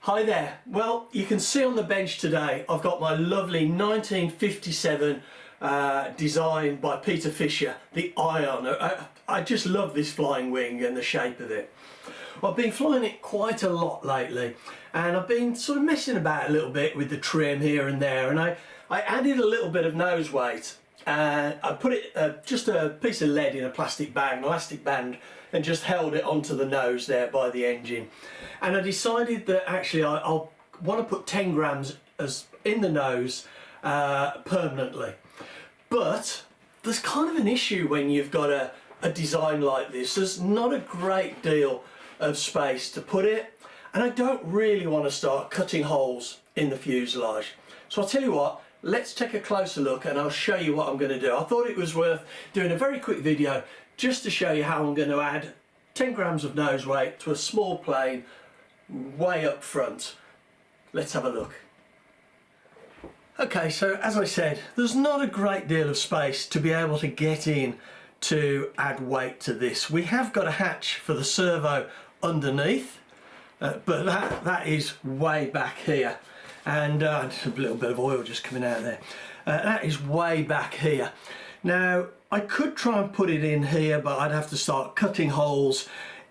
Hi there. Well, you can see on the bench today I've got my lovely 1957 design by Peter Fisher, the Ion. I just love this flying wing and the shape of it. I've been flying it quite a lot lately, and I've been sort of messing about a little bit with the trim here and there, and I added a little bit of nose weight. I put it just a piece of lead in a plastic bag, an elastic band, and just held it onto the nose there by the engine. And I decided that actually I'll want to put 10 grams in the nose permanently. But there's kind of an issue when you've got a design like this. There's not a great deal of space to put it, and I don't really want to start cutting holes in the fuselage. So I'll tell you what, let's take a closer look and I'll show you what I'm going to do. I thought it was worth doing a very quick video just to show you how I'm going to add 10 grams of nose weight to a small plane way up front. Let's have a look. Okay, so as I said, there's not a great deal of space to be able to get in to add weight to this. We have got a hatch for the servo underneath, but that is way back here, and a little bit of oil just coming out there. That is way back here. Now I could try and put it in here, but I'd have to start cutting holes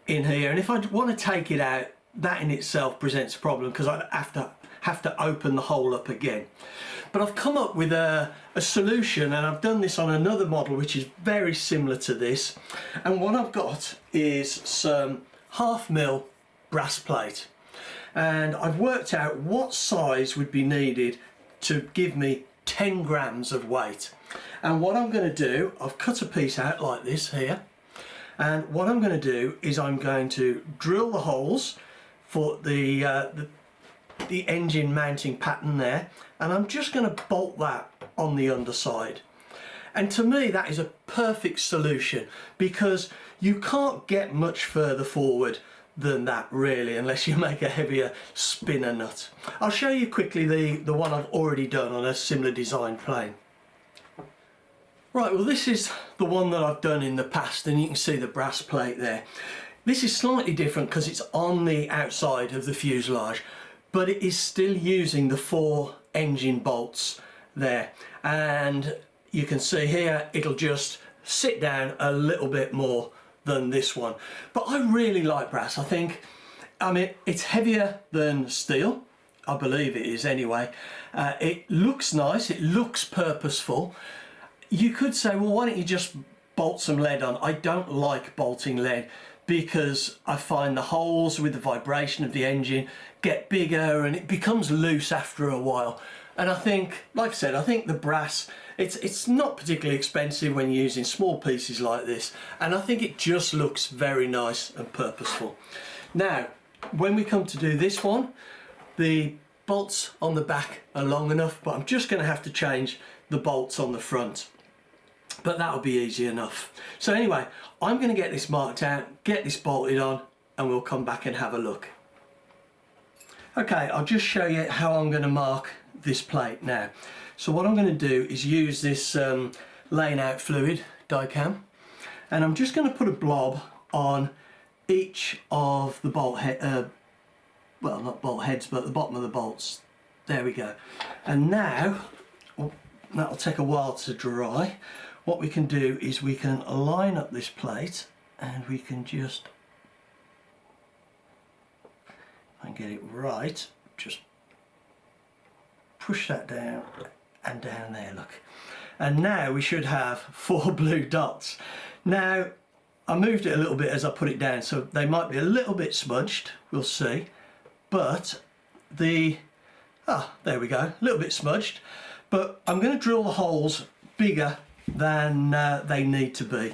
in here, and if I want to take it out, that in itself presents a problem because I'd have to open the hole up again. But I've come up with a solution, and I've done this on another model which is very similar to this, and what I've got is some 1/2 mil brass plate, and I've worked out what size would be needed to give me 10 grams of weight. And what I'm going to do, I've cut a piece out like this here, and what I'm going to do is I'm going to drill the holes for the engine mounting pattern there, and I'm just going to bolt that on the underside. And to me that is a perfect solution, because you can't get much further forward than that really, unless you make a heavier spinner nut. I'll show you quickly the one I've already done on a similar design plane. Right, well this is the one that I've done in the past, and you can see the brass plate there. This is slightly different because it's on the outside of the fuselage, but it is still using the 4 engine bolts there, and you can see here it'll just sit down a little bit more than this one. But I really like brass. I mean it's heavier than steel, I believe it is anyway. It looks nice, it looks purposeful. You could say, well, why don't you just bolt some lead on? I don't like bolting lead because I find the holes with the vibration of the engine get bigger and it becomes loose after a while. And I think, like I said, I think the brass, it's not particularly expensive when you're using small pieces like this, and I think it just looks very nice and purposeful. Now, when we come to do this one, the bolts on the back are long enough, but I'm just going to have to change the bolts on the front. But that'll be easy enough. So anyway, I'm going to get this marked out, get this bolted on, and we'll come back and have a look. Okay, I'll just show you how I'm going to mark this plate now. So what I'm going to do is use this laying out fluid die-cam, and I'm just going to put a blob on each of the bolt head, well, not bolt heads, but the bottom of the bolts. There we go. And now, that'll take a while to dry. What we can do is we can line up this plate, and we can just, if I can get it right, just push that down and down there, look. And now we should have 4 blue dots. Now I moved it a little bit as I put it down, so they might be a little bit smudged, we'll see. But there we go, a little bit smudged. But I'm going to drill the holes bigger than they need to be.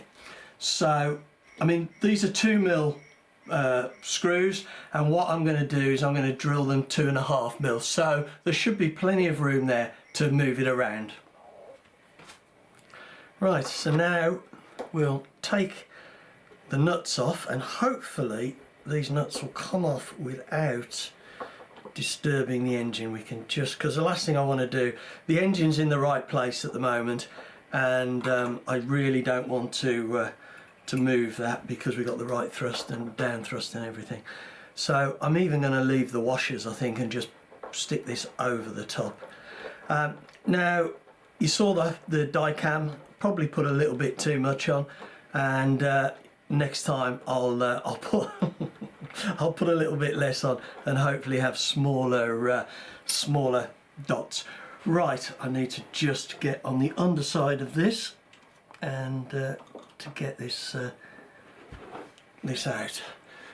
So I mean, these are 2 mil screws, and what I'm going to do is I'm going to drill them 2.5 mil, so there should be plenty of room there to move it around. Right, so now we'll take the nuts off, and hopefully these nuts will come off without disturbing the engine. We can just, because the last thing I want to do, the engine's in the right place at the moment, and I really don't want to move that because we've got the right thrust and down thrust and everything. So I'm even going to leave the washers, I think, and just stick this over the top. Now you saw the die cam, probably put a little bit too much on, and next time I'll put I'll put a little bit less on and hopefully have smaller dots. Right, I need to just get on the underside of this and to get this this out.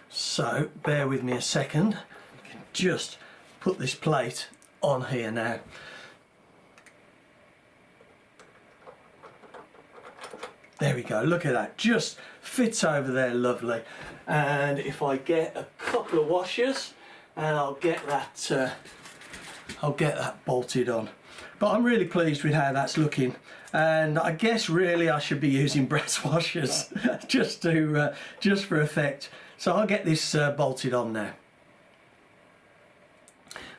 So bear with me a second. I can just put this plate on here now. There we go, look at that, just fits over there lovely. And if I get a couple of washers, and I'll get that bolted on. But I'm really pleased with how that's looking, and I guess really I should be using brass washers just for effect. So I'll get this bolted on now.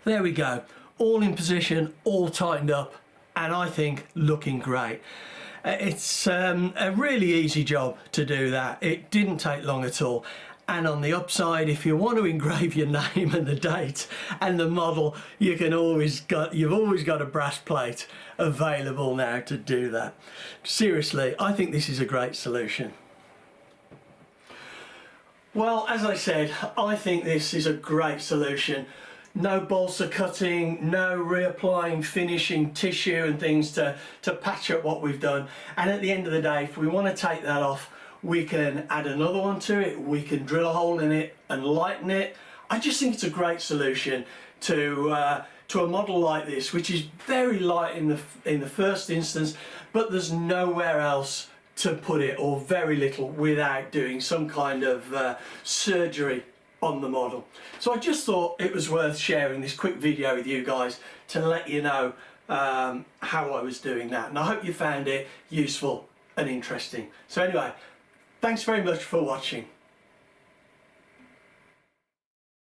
There we go, all in position, all tightened up, and I think looking great. It's a really easy job to do that. It didn't take long at all. And on the upside, if you want to engrave your name and the date and the model, you've always got a brass plate available now to do that. Seriously, I think this is a great solution. Well, as I said, I think this is a great solution. No balsa cutting, no reapplying finishing tissue and things to patch up what we've done. And at the end of the day, if we want to take that off, we can add another one to it, we can drill a hole in it and lighten it. I just think it's a great solution to a model like this, which is very light in the first instance, but there's nowhere else to put it, or very little, without doing some kind of surgery on the model. So I just thought it was worth sharing this quick video with you guys to let you know how I was doing that, and I hope you found it useful and interesting. So anyway, thanks very much for watching.